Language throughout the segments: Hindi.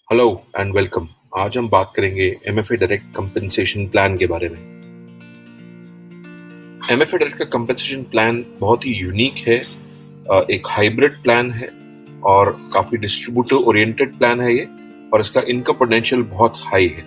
Hello and welcome. आज हम बात करेंगे एमएफए डायरेक्ट कंपनसेशन प्लान के बारे में। एमएफए डायरेक्ट का कंपनसेशन प्लान बहुत ही यूनिक है। एक हाइब्रिड प्लान है और काफी डिस्ट्रीब्यूटर ओरिएंटेड प्लान है ये, और इसका इनकम पोटेंशियल बहुत हाई है।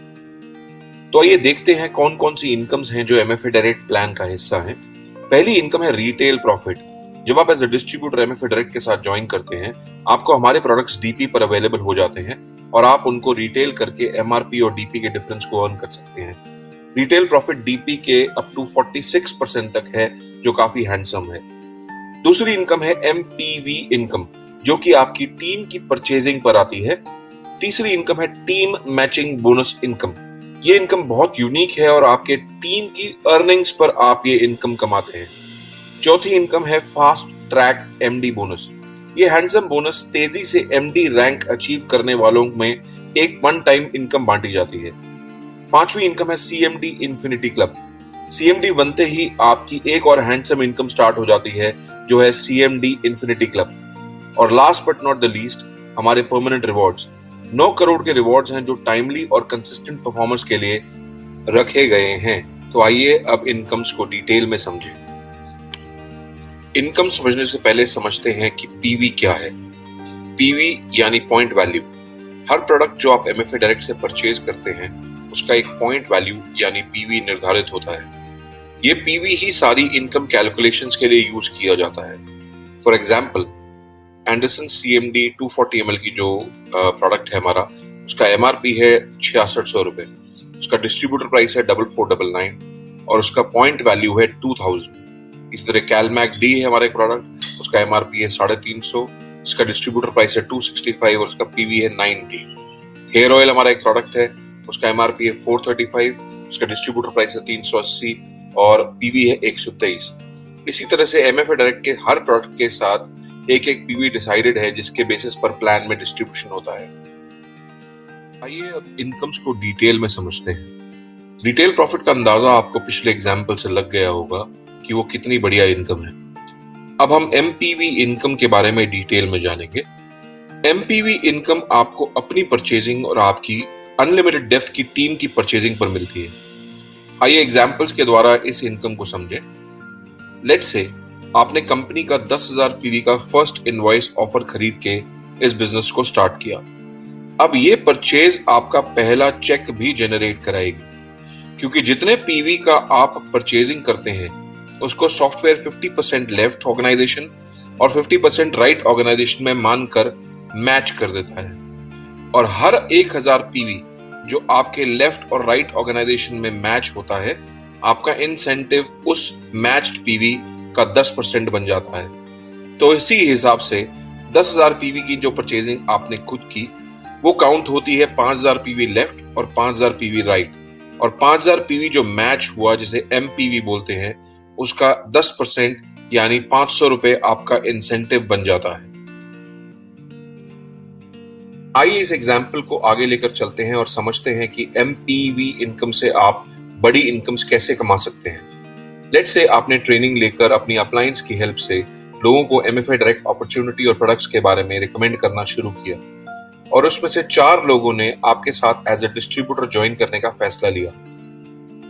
तो आइए देखते हैं कौन कौन सी इनकम्स हैं जो एमएफए डायरेक्ट प्लान का हिस्सा है। पहली इनकम है रिटेल प्रॉफिट। जब आप as a distributor MFA direct के साथ ज्वाइन करते हैं, आपको हमारे प्रोडक्ट्स डीपी पर अवेलेबल हो जाते हैं और आप उनको रिटेल करके एमआरपी और डीपी के डिफरेंस को अर्न कर सकते हैं। रिटेल प्रॉफिट डीपी के अप टू 46% तक है, जो काफी हैंडसम है। दूसरी इनकम है एमपीवी इनकम, जो कि आपकी टीम की परचेजिंग पर आती है। तीसरी इनकम है टीम मैचिंग बोनस इनकम। ये इनकम बहुत यूनिक है और आपके टीम की अर्निंग्स पर आप ये इनकम कमाते हैं। चौथी इनकम है फास्ट ट्रैक एमडी बोनस। ये हैंडसम बोनस तेजी से एमडी रैंक अचीव करने वालों में एक वन टाइम इनकम बांटी जाती है। पांचवी इनकम है सीएमडी इंफिनिटी क्लब। सीएमडी बनते ही आपकी एक और हैंडसम इनकम स्टार्ट हो जाती है, जो है सीएमडी इंफिनिटी क्लब। और last but not the least, हमारे परमानेंट रिवॉर्ड्स। 9 करोड़ के रिवॉर्ड्स हैं जो टाइमली और कंसिस्टेंट परफॉर्मेंस के लिए रखे गए हैं। तो आइए अब इनकम्स को डिटेल में समझें। इनकम समझने से पहले समझते हैं कि पीवी क्या है। पीवी यानी पॉइंट वैल्यू। हर प्रोडक्ट जो आप एमएफए डायरेक्ट से परचेज करते हैं, उसका एक पॉइंट वैल्यू यानी पीवी निर्धारित होता है। ये पीवी ही सारी इनकम कैलकुलेशंस के लिए यूज किया जाता है। For example, Anderson CMD 240 ml की जो प्रोडक्ट है हमारा, उसका एमआरपी है 6600 रुपए, उसका डिस्ट्रीब्यूटर प्राइस है 4499 और उसका पॉइंट वैल्यू है 2000। इसी तरह कैलमैक डी है हमारा एक प्रोडक्ट, उसका एमआरपी है 350, इसका डिस्ट्रीब्यूटर प्राइस है 265 और उसका पीवी है 90। हेयर ऑयल हमारा एक प्रोडक्ट है, उसका एमआरपी है 435, उसका डिस्ट्रीब्यूटर प्राइस है 380 और पीवी है 123। इसी तरह से एमएफए डायरेक्ट के हर प्रोडक्ट के साथ एक एक पीवी डिसाइडेड है, जिसके बेसिस पर प्लान में डिस्ट्रीब्यूशन होता है। आइए अब इनकम्स को डिटेल में समझते हैं। रिटेल प्रॉफिट का अंदाजा आपको पिछले एग्जाम्पल से लग गया होगा कि वो कितनी बढ़िया इनकम है। अब हम एमपीवी इनकम के बारे में डिटेल में जानेंगे। एमपीवी इनकम आपको अपनी परचेजिंग और आपकी अनलिमिटेड डेप्थ की टीम की परचेजिंग पर मिलती है। आइए एग्जांपल्स के द्वारा इस इनकम को समझें। लेट्स से आपने कंपनी का 10,000 पीवी का फर्स्ट इनवॉइस ऑफर खरीद के इस बिजनेस को स्टार्ट किया। अब ये परचेज आपका पहला चेक भी जनरेट कराएगी, क्योंकि जितने पीवी का आप परचेजिंग करते हैं उसको सॉफ्टवेयर 50% लेफ्ट ऑर्गेनाइजेशन और 50% राइट ऑर्गेनाइजेशन में मानकर मैच कर देता है। और हर 1000 पीवी जो आपके लेफ्ट और राइट ऑर्गेनाइजेशन में मैच होता है, आपका इंसेंटिव उस मैच्ड पीवी का 10% बन जाता है। तो इसी हिसाब से 10,000 पीवी की जो परचेजिंग आपने खुद की, वो काउंट होती है 5,000 पीवी लेफ्ट और 5,000 पीवी राइट। और 5,000 पीवी जो मैच हुआ, जिसे एमपीवी बोलते हैं, उसका 10% यानी 500 रुपए आपका इंसेंटिव बन जाता है। आइए इस एग्जाम्पल को आगे लेकर चलते हैं और समझते हैं कि एमपीवी इनकम से आप बड़ी इनकम्स कैसे कमा सकते हैं। लेट्स से आपने ट्रेनिंग लेकर अपनी अपलायंस की हेल्प से लोगों को एमएफए डायरेक्ट अपॉर्चुनिटी और प्रोडक्ट्स के बारे में रिकमेंड करना शुरू किया, और उसमें से 4 लोगों ने आपके साथ एज अ डिस्ट्रीब्यूटर ज्वाइन करने का फैसला लिया।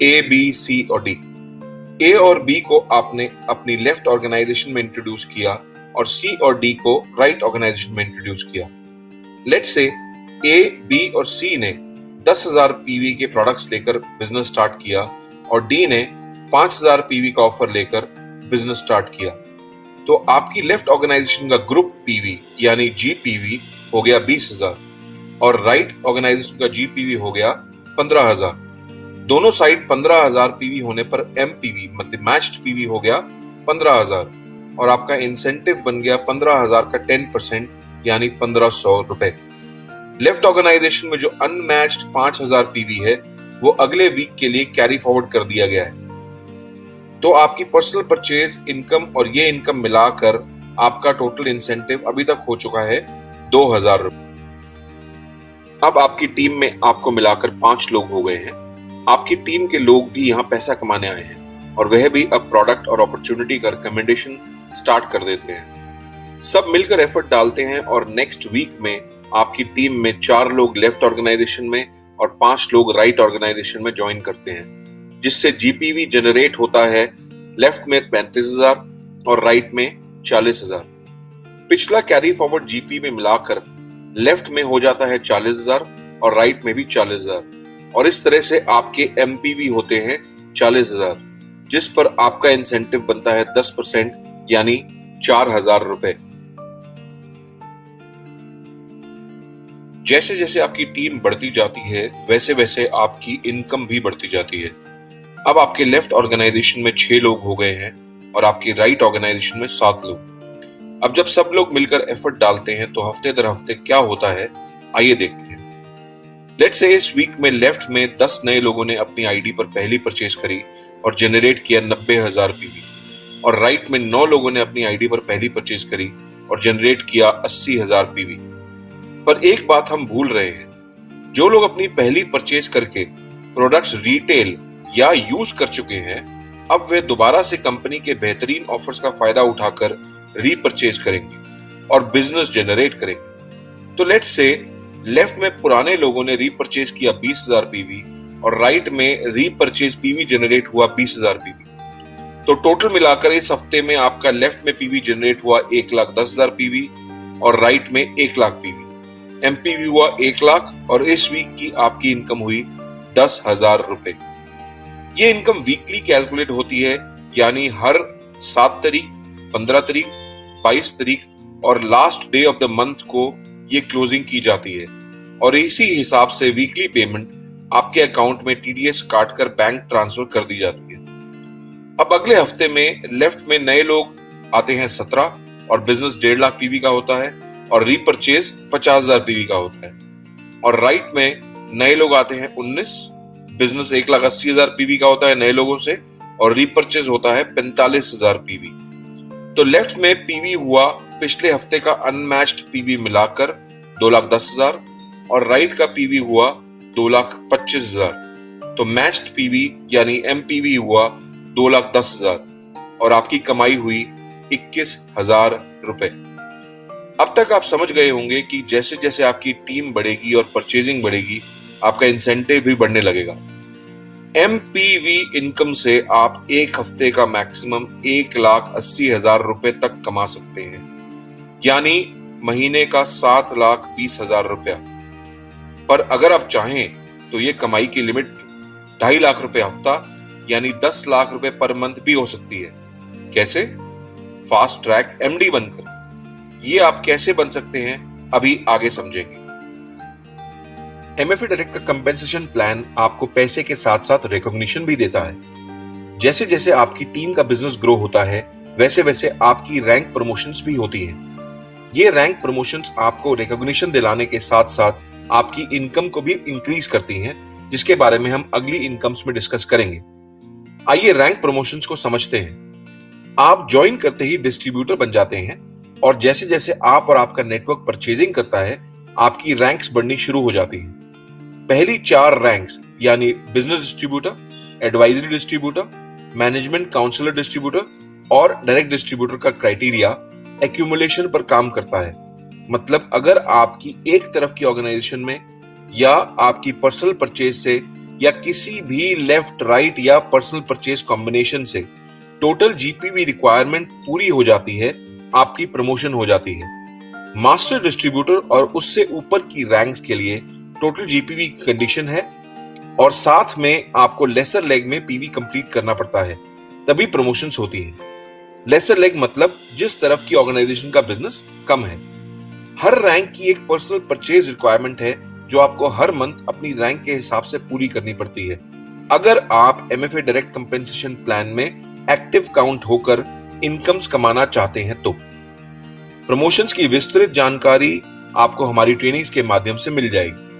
ए, बी, सी और डी। ए और बी को आपने अपनी लेफ्ट ऑर्गेनाइजेशन में इंट्रोड्यूस किया और सी और डी को राइट ऑर्गेनाइजेशन में इंट्रोड्यूस किया। लेट्स से ए, बी और सी ने 10,000 पीवी के प्रोडक्ट्स लेकर बिजनेस स्टार्ट किया और डी ने 5,000 पीवी का ऑफर लेकर बिजनेस स्टार्ट किया। तो आपकी लेफ्ट ऑर्गेनाइजेशन का ग्रुप पीवी यानी जीपीवी हो गया 20,000 और राइट ऑर्गेनाइजेशन का जीपीवी हो गया 15,000। दोनों साइड 15,000 पीवी होने पर एमपीवी मतलब मैच्ड पीवी हो गया 15,000 और आपका इंसेंटिव बन गया 15,000 का 10% यानी 1,500 रुपए। लेफ्ट ऑर्गेनाइजेशन में जो अनमैच्ड 5,000 पीवी है, वो अगले वीक के लिए कैरी फॉरवर्ड कर दिया गया है। तो आपकी पर्सनल परचेज इनकम और ये इनकम मिलाकर आपका टोटल इंसेंटिव अभी तक हो चुका है 2,000 रुपए। अब आपकी टीम में आपको मिलाकर 5 लोग हो गए हैं। आपकी टीम के लोग भी यहाँ पैसा कमाने आए हैं और वह भी अब प्रोडक्ट और अपॉर्चुनिटी का रिकमेंडेशन स्टार्ट कर देते हैं। सब मिलकर एफर्ट डालते हैं और नेक्स्ट वीक में आपकी टीम में 4 लोग लेफ्ट ऑर्गेनाइजेशन में और 5 लोग राइट ऑर्गेनाइजेशन में ज्वाइन करते हैं, जिससे जीपीवी जनरेट होता है लेफ्ट में 35,000 और राइट में 40,000। पिछला कैरी फॉरवर्ड जीपी में मिलाकर लेफ्ट में हो जाता है 40,000 और राइट में भी 40,000, और इस तरह से आपके एमपीवी होते हैं 40,000, जिस पर आपका इंसेंटिव बनता है 10% यानी 4,000 रुपए। जैसे जैसे आपकी टीम बढ़ती जाती है वैसे वैसे आपकी इनकम भी बढ़ती जाती है। अब आपके लेफ्ट ऑर्गेनाइजेशन में 6 लोग हो गए हैं और आपके राइट ऑर्गेनाइजेशन में 7 लोग। अब जब सब लोग मिलकर एफर्ट डालते हैं तो हफ्ते दर हफ्ते क्या होता है, आइए देखते हैं। लेट्स से इस वीक में लेफ्ट में 10 नए लोगों ने अपनी आईडी पर पहली परचेज करी और जनरेट किया 90,000 पीवी, और राइट में 9 लोगों ने अपनी आईडी पर पहली परचेज करी और जनरेट किया 80,000 पीवी। पर एक बात हम भूल रहे हैं, जो लोग अपनी पहली परचेज करके प्रोडक्ट्स रिटेल या यूज कर चुके हैं, अब वे दोबारा से कंपनी के बेहतरीन ऑफर्स का फायदा उठाकर रीपरचेज करेंगे और बिजनेस जनरेट करेंगे। तो लेट्स से लेफ्ट में पुराने लोगों ने रीपरचेज किया 20,000 पीवी और राइट में रीपरचेज पीवी जनरेट हुआ 20,000 पीवी। तो टोटल मिलाकर इस हफ्ते में आपका लेफ्ट में पीवी जनरेट हुआ 1,10,000 पीवी और राइट में 1,00,000 पीवी। एमपीवी हुआ 1,00,000 और इस वीक की आपकी इनकम हुई 10,000 रुपए। ये इनकम वीकली कैलकुलेट होती है, यानी हर 7 तारीख, 15 तारीख, 22 तारीख और last day of the month को ये क्लोजिंग की जाती है, और इसी हिसाब से वीकली पेमेंट आपके अकाउंट में टीडीएस काटकर बैंक ट्रांसफर कर दी जाती है। अब अगले हफ्ते में लेफ्ट में नए लोग आते हैं 17 और बिजनेस 1,50,000 पीवी का होता है और रीपरचेज 50,000 पीवी का होता है, और राइट में नए लोग आते हैं 19, बिजनेस 1,80,000 पीवी का होता है नए लोगों से और रीपरचेज होता है 45,000 पीवी। तो लेफ्ट में पीवी हुआ पिछले हफ्ते का अनमैच्ड पीवी मिलाकर 2,10,000 और राइट का पीवी हुआ 2,25,000। तो मैच्ड पीवी यानी एमपीवी हुआ 2,10,000 और आपकी कमाई हुई 21,000 रुपए। अब तक आप समझ गए होंगे कि जैसे जैसे आपकी टीम बढ़ेगी और परचेजिंग बढ़ेगी, आपका इंसेंटिव भी बढ़ने लगेगा। एमपीवी इनकम से आप एक हफ्ते का मैक्सिमम 1,80,000 रुपए तक कमा सकते हैं, यानी महीने का 7,20,000 रुपया। पर अगर आप चाहें तो ये कमाई की लिमिट 2.5 लाख रुपए हफ्ता यानी 10 लाख रुपए पर मंथ भी हो सकती है। कैसे? फास्ट ट्रैक एमडी बनकर। ये आप कैसे बन सकते हैं अभी आगे समझेंगे। एमएफए डायरेक्ट का कंपेंसेशन प्लान आपको पैसे के साथ साथ रिकॉग्निशन भी देता है। जैसे जैसे आपकी टीम का बिजनेस ग्रो होता है वैसे वैसे आपकी रैंक प्रमोशंस भी होती हैं। ये रैंक प्रमोशंस आपको रिकॉग्निशन दिलाने के साथ साथ आपकी इनकम को भी इंक्रीज करती हैं, जिसके बारे में हम अगली इनकम्स में डिस्कस करेंगे। आइए रैंक प्रमोशंस को समझते हैं। आप ज्वाइन करते ही डिस्ट्रीब्यूटर बन जाते हैं और जैसे जैसे आप और आपका नेटवर्क परचेजिंग करता है, आपकी रैंक्स बढ़नी शुरू हो जाती हैं। पहली 4 रैंक्स यानी business distributor, advisory distributor, management counsellor distributor और डायरेक्ट डिस्ट्रीब्यूटर का क्राइटेरिया एक्यूमुलेशन पर काम करता है। मतलब अगर आपकी एक तरफ की ऑर्गेनाइजेशन में या आपकी पर्सनल परचेज से या किसी भी लेफ्ट राइट या पर्सनल परचेज कॉम्बिनेशन से टोटल जीपीवी रिक्वायरमेंट पूरी हो जाती है, आपकी प्रमोशन हो जाती है। मास्टर डिस्ट्रीब्यूटर और उससे ऊपर की रैंक्स के लिए टोटल जीपीवी की कंडीशन है और साथ में आपको लेसर लेग में पीवी कंप्लीट करना पड़ता है, तभी प्रमोशंस होती है। लेसर लेग मतलब जिस तरफ की ऑर्गेनाइजेशन का बिजनेस कम है। हर रैंक की एक पर्सनल परचेज रिक्वायरमेंट है जो आपको हर मंथ अपनी रैंक के हिसाब से पूरी करनी पड़ती है, अगर आप एमएफए डायरेक्ट कंपेंसेशन प्लान में एक्टिव काउंट होकर इनकम्स कमाना चाहते हैं। तो प्रमोशंस की विस्तृत जानकारी आपको हमारी ट्रेनिंग्स के माध्यम से मिल जाएगी।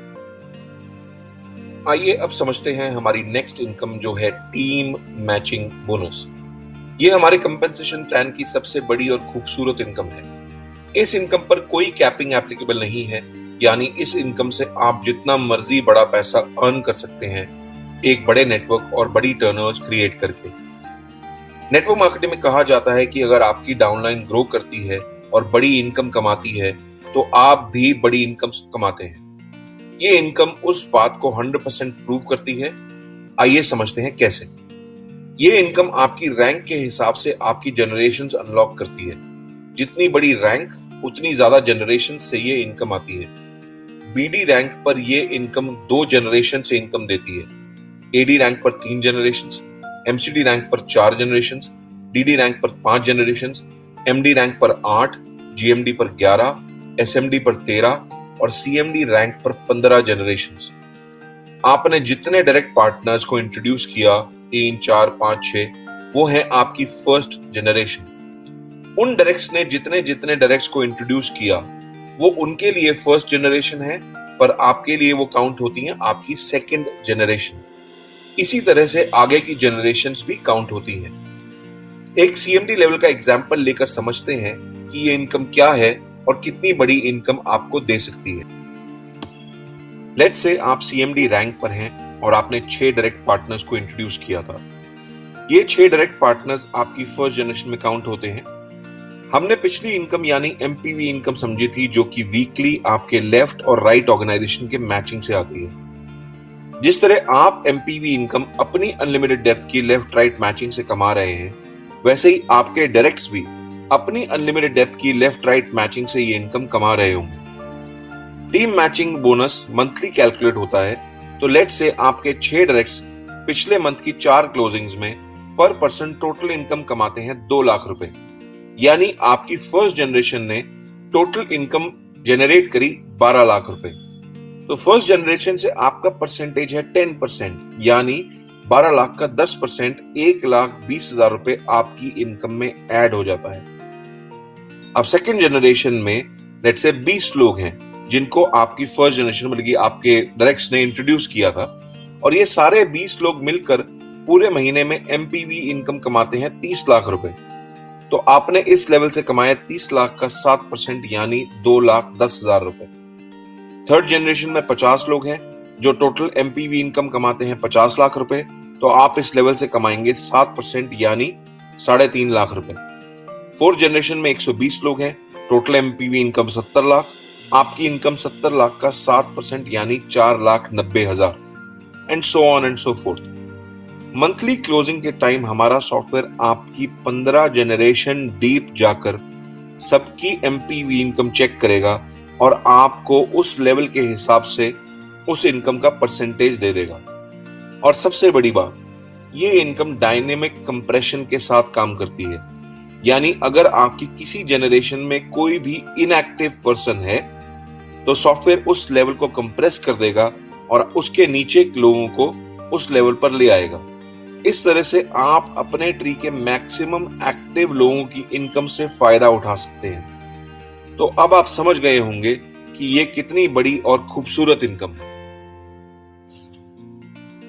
आइए अब समझते हैं हमारी नेक्स्ट इनकम जो है टीम मैचिंग बोनस। ये हमारे कंपेंसेशन प्लान की सबसे बड़ी और खूबसूरत इनकम है। इस इनकम पर कोई कैपिंग एप्लीकेबल नहीं है, यानी इस इनकम से आप जितना मर्जी बड़ा पैसा अर्न कर सकते हैं, एक बड़े नेटवर्क और बड़ी टर्नओवर्स क्रिएट करके। नेटवर्क मार्केटिंग में कहा जाता है कि अगर आपकी डाउनलाइन ग्रो करती है और बड़ी इनकम कमाती है तो आप भी बड़ी इनकम कमाते हैं। ये इनकम उस बात को 100% प्रूव करती है। आइए समझते हैं कैसे। ये इनकम आपकी रैंक के हिसाब से आपकी जनरेशंस अनलॉक करती है। जितनी बड़ी रैंक उतनी ज्यादा जनरेशन से ये इनकम आती है। बीडी रैंक पर ये इनकम 2 जनरेशन से इनकम देती है। एडी रैंक पर 3 जनरेशंस, एमसीडी रैंक पर 4 जनरेशंस, डीडी रैंक पर 5 जनरेशंस, एमडी रैंक पर 8, जीएमडी पर 11, एसएमडी पर 13 और सीएमडी रैंक पर 15 जनरेशंस। आपने जितने डायरेक्ट पार्टनर्स को इंट्रोड्यूस किया 3, 4, 5, 6 वो है आपकी फर्स्ट जनरेशन। उन डायरेक्ट्स ने जितने जितने डायरेक्ट्स को इंट्रोड्यूस किया वो उनके लिए फर्स्ट जनरेशन है, पर आपके लिए वो काउंट होती हैं आपकी सेकंड जनरेशन। इसी तरह से आगे की जनरेशंस भी काउंट होती हैं। एक सीएमडी लेवल का एग्जांपल लेकर समझते हैं कि ये इनकम क्या है और कितनी बड़ी इनकम आपको दे सकती है। लेट्स से आप सीएमडी रैंक पर हैं और आपने 6 डायरेक्ट पार्टनर्स को इंट्रोड्यूस किया था। ये 6 डायरेक्ट पार्टनर्स आपकी फर्स्ट जनरेशन में काउंट होते हैं। हमने पिछली इनकम यानी एमपीवी इनकम समझी थी, जो कि वीकली आपके लेफ्ट और राइट ऑर्गेनाइजेशन के मैचिंग से आती है। जिस तरह आप एमपीवी इनकम अपनी अनलिमिटेड डेप्थ की लेफ्ट राइट मैचिंग से कमा रहे हैं, वैसे ही आपके डायरेक्ट्स भी अपनी अनलिमिटेड डेप्थ की लेफ्ट राइट मैचिंग से ये इनकम कमा रहे होंगे। Team matching bonus monthly calculate होता है, तो लेट्स से आपके 6 डायरेक्ट्स पिछले मंथ की 4 क्लोजिंग्स में पर पर्सन टोटल इनकम कमाते हैं 2 लाख रुपए। यानी आपकी फर्स्ट जनरेशन ने टोटल इनकम जनरेट करी 12 लाख रुपए। तो फर्स्ट जनरेशन से आपका परसेंटेज है 10%, यानी 12 लाख का 10% 1,20,000 रुपए आपकी इनकम में ऐड हो जाता है। अब सेकंड जनरेशन में लेट्स से 20 लोग हैं जिनको आपकी फर्स्ट जनरेशन मतलब कि आपके डायरेक्ट्स ने इंट्रोड्यूस किया था, और ये सारे 20 लोग मिलकर पूरे महीने में एमपीवी इनकम कमाते हैं 30 लाख रुपए। तो आपने इस लेवल से कमाया 30 लाख का 7% यानी 2,10,000 रुपए। थर्ड जनरेशन में 50 लोग हैं जो टोटल एमपीवी इनकम कमाते हैं 50 लाख रुपए, तो आप इस लेवल से कमाएंगे 7% यानी 3.5 लाख रुपए। फोर्थ जनरेशन में 120 लोग हैं, टोटल एमपीवी इनकम 70 लाख, आपकी इनकम 70 लाख का 7% यानी 4,90,000 and so on and so fourth. Monthly closing के टाइम हमारा सॉफ्टवेयर आपकी 15 जनरेशन डीप जाकर सबकी एमपीवी इनकम चेक करेगा और आपको उस लेवल के हिसाब से उस इनकम का परसेंटेज दे देगा। और सबसे बड़ी बात, ये इनकम डायनेमिक कंप्रेशन के साथ काम करती है, यानी अगर आपकी किसी जनरेशन में कोई भी इनएक्टिव पर्सन है तो सॉफ्टवेयर उस लेवल को कंप्रेस कर देगा और उसके नीचे के लोगों को उस लेवल पर ले आएगा। इस तरह से आप अपने ट्री के मैक्सिमम एक्टिव लोगों की इनकम से फायदा उठा सकते हैं। तो अब आप समझ गए होंगे कि ये कितनी बड़ी और खूबसूरत इनकम है।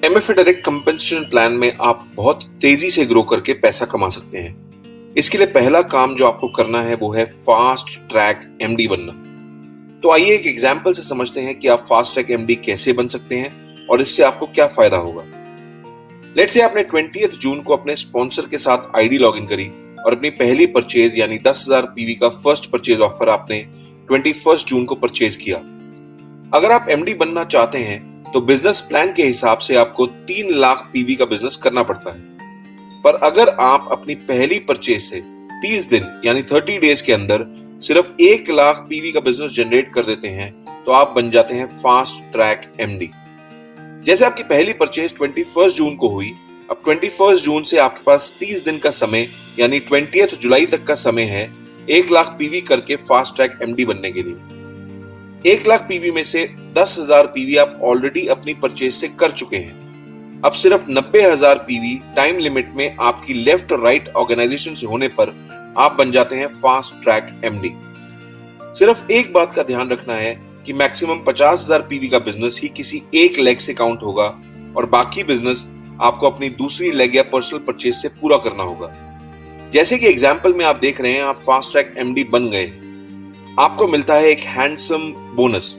एमएफए डायरेक्ट कंपनसेशन प्लान में आप बहुत तेजी से ग्रो करके पैसा कमा सकते हैं। इसके लिए पहला काम जो आपको करना है वो है फास्ट ट्रैक एमडी बनना। तो आइए एक एग्जांपल से समझते हैं कि आप फास्ट ट्रैक एमडी कैसे बन सकते हैं और इससे आपको क्या फायदा होगा। लेट्स से आपने 20 जून को अपने स्पॉन्सर के साथ आईडी लॉगिन करी और अपनी पहली परचेज यानी 10,000 पीवी का फर्स्ट परचेज ऑफर आपने 21 जून को परचेज किया। अगर आप एमडी बनना चाहते हैं तो बिजनेस प्लान के हिसाब से आपको 3 लाख पीवी का बिजनेस करना पड़ता है। पर अगर आप अपनी पहली परचेज से 30 दिन यानी 30 डेज के अंदर सिर्फ 1 लाख पीवी का बिजनेस जनरेट कर देते हैं तो आप बन जाते हैं फास्ट ट्रैक एमडी। जैसे आपकी पहली परचेज 21 जून को हुई, अब 21 जून से आपके पास 30 दिन का समय यानी 20 जुलाई तक का समय है 1 लाख पीवी करके फास्ट ट्रैक एमडी बनने के लिए। 1 लाख पीवी में से 10,000 पीवी आप ऑलरेडी अपनी परचेज से कर चुके हैं। अब सिर्फ 90,000 पीवी टाइम लिमिट में आपकी लेफ्ट और राइट ऑर्गेनाइजेशन से होने पर आप बन जाते हैं फास्ट ट्रैक एमडी। सिर्फ एक बात का ध्यान रखना है कि मैक्सिमम 50,000 पीवी का बिजनेस ही किसी एक लेग से काउंट होगा और बाकी बिजनेस आपको अपनी दूसरी लेग या पर्सनल परचेज से पूरा करना होगा। जैसे कि एग्जांपल में आप देख रहे हैं, आप फास्ट ट्रैक एमडी बन गए, आपको मिलता है एक हैंडसम बोनस।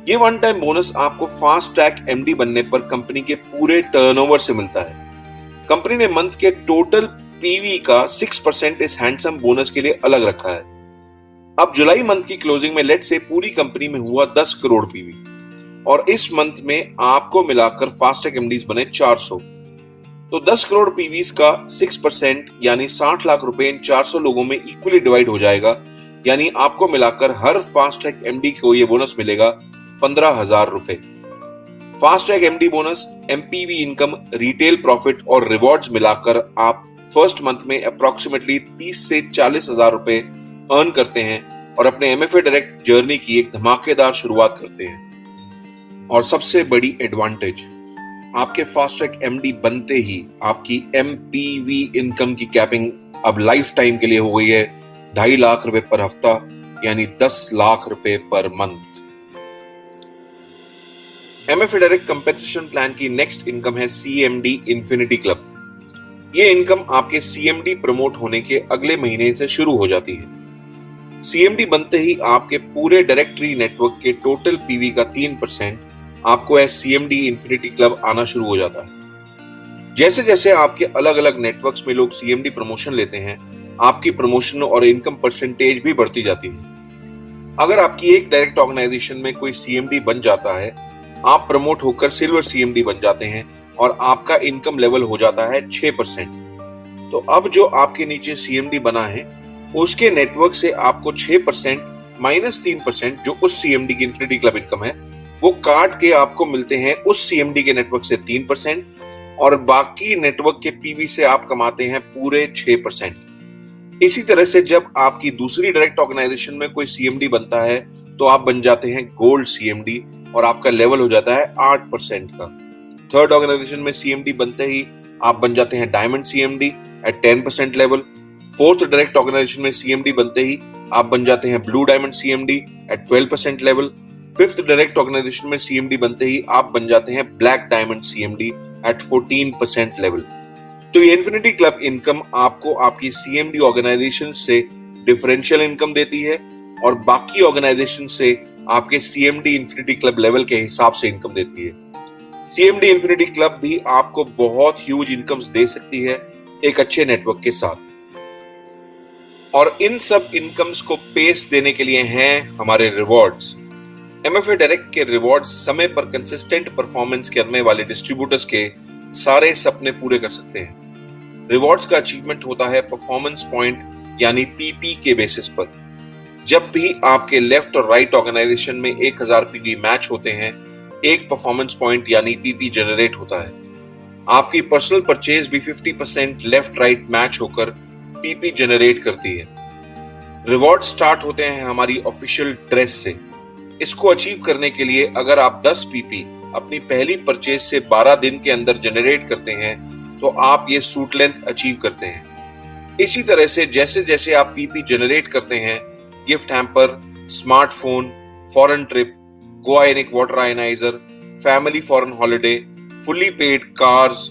ये वन टाइम बोनस आपको फास्ट ट्रैक एमडी बनने पर कंपनी के पूरे टर्नओवर से मिलता है। कंपनी ने मंथ के टोटल पीवी का 6% इस हैंडसम बोनस के लिए अलग रखा है। अब जुलाई मंथ की क्लोजिंग में लेट से पूरी कंपनी में हुआ 10 करोड़ पीवी और इस मंथ में आपको मिलाकर फास्टैग एमडीज बने 400। तो 10 करोड़ पीवीज का 6% यानी 60 लाख रुपए इन 400 लोगों में इक्वली डिवाइड हो जाएगा, यानी आपको मिलाकर हर फास्टैग एमडी को ये बोनस मिलेगा 15,000 रुपए। FASTag MD bonus, MPV income, retail profit और रिवॉर्ड्स मिलाकर आप फर्स्ट मंथ में अप्रोक्सीमेटली 30 से 40,000 रुपए अर्न करते हैं और अपने एमएफए डायरेक्ट जर्नी की एक धमाकेदार शुरुआत करते हैं। और सबसे बड़ी एडवांटेज, आपके फास्टैग एमडी बनते ही आपकी एमपीवी इनकम की कैपिंग अब लाइफ टाइम के लिए हो गई है 2.5 लाख रुपए पर हफ्ता, यानी 10 लाख रुपए per month. MFA direct compensation plan की नेक्स्ट इनकम है सीएमडी इन्फिनिटी क्लब। ये इनकम आपके सीएमडी प्रमोट होने के अगले महीने से शुरू हो जाती है। सीएमडी बनते ही आपके पूरे डायरेक्टरी नेटवर्क के टोटल पीवी का 3% आपको एज सीएमडी इन्फिनिटी क्लब आना शुरू हो जाता है। जैसे जैसे आपके अलग अलग नेटवर्क्स में लोग सीएमडी प्रमोशन लेते हैं, आपकी प्रमोशन और इनकम परसेंटेज भी बढ़ती जाती है। अगर आपकी एक डायरेक्ट ऑर्गेनाइजेशन में कोई सीएमडी बन जाता है, आप प्रमोट होकर सिल्वर सीएमडी बन जाते हैं और आपका इनकम लेवल हो जाता है 6%। तो अब जो आपके नीचे सीएमडी बना है उसके नेटवर्क से आपको 6% माइनस 3% जो उस सीएमडी की इन्फिनिटी क्लब इनकम है वो काट के आपको मिलते हैं उस सीएमडी के नेटवर्क से 3% और बाकी नेटवर्क के पीवी से आप कमाते हैं पूरे 6%। इसी तरह से जब आपकी दूसरी डायरेक्ट ऑर्गेनाइजेशन में कोई सीएमडी बनता है तो आप बन जाते हैं गोल्ड सीएमडी और आपका लेवल हो जाता है 8% का। थर्ड ऑर्गेनाइजेशन में सीएमडी बनते ही आप बन जाते हैं diamond CMD at 10% level. Fourth direct organisation में सीएमडी बनते ही आप बन जाते हैं blue diamond CMD at 12% level. Fifth direct organisation में सीएमडी बनते ही आप बन जाते हैं black diamond CMD at 14% level. तो ये इन्फिनिटी क्लब इनकम आपको आपकी सीएमडी ऑर्गेनाइजेशन से डिफरेंशियल इनकम देती है और बाकी ऑर्गेनाइजेशन से आपके सीएमडी इन्फिनिटी क्लब लेवल के हिसाब से इनकम देती है। सीएमडी इन्फिनिटी क्लब भी आपको बहुत ह्यूज इनकम्स दे सकती है एक अच्छे नेटवर्क के साथ। और इन सब इनकम्स को पेस देने के लिए हैं हमारे रिवॉर्ड्स। एमएफए डायरेक्ट के रिवॉर्ड्स समय पर कंसिस्टेंट परफॉर्मेंस करने वाले डिस्ट्रीब्यूटर्स के सारे सपने पूरे कर सकते हैं। रिवॉर्ड्स का अचीवमेंट होता है परफॉर्मेंस पॉइंट यानी पीपी के बेसिस पर। जब भी आपके लेफ्ट और राइट ऑर्गेनाइजेशन में 1000 पीपी मैच होते हैं, एक परफॉर्मेंस पॉइंट यानी पीपी जनरेट होता है। आपकी पर्सनल परचेज भी 50% लेफ्ट राइट मैच होकर पीपी जनरेट करती है। रिवॉर्ड स्टार्ट होते हैं हमारी ऑफिशियल ड्रेस से। इसको अचीव करने के लिए अगर आप 10 पीपी अपनी पहली परचेज से 12 दिन के अंदर जनरेट करते हैं तो आप ये सूट लेंथ अचीव करते हैं। इसी तरह से जैसे जैसे आप पीपी जनरेट करते हैं, gift hamper, smartphone, foreign trip, Goa Enagic water ionizer, family foreign holiday, fully paid cars,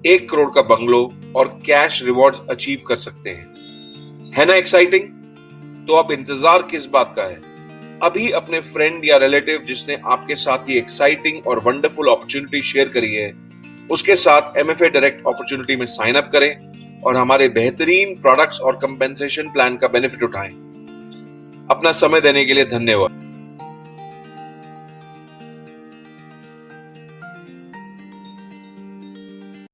1 crore का बंगलो और कैश रिवॉर्ड्स अचीव कर सकते हैं। है ना एक्साइटिंग? तो अब इंतजार किस बात का है? अभी अपने फ्रेंड या रिलेटिव जिसने आपके साथ ये एक्साइटिंग और वंडरफुल अपॉर्चुनिटी शेयर करी है, उसके साथ एमएफए डायरेक्ट अपॉर्चुनिटी में साइन अप करें और हमारे बेहतरीन प्रोडक्ट्स और कंपेंसेशन प्लान का बेनिफिट उठाएं। अपना समय देने के लिए धन्यवाद।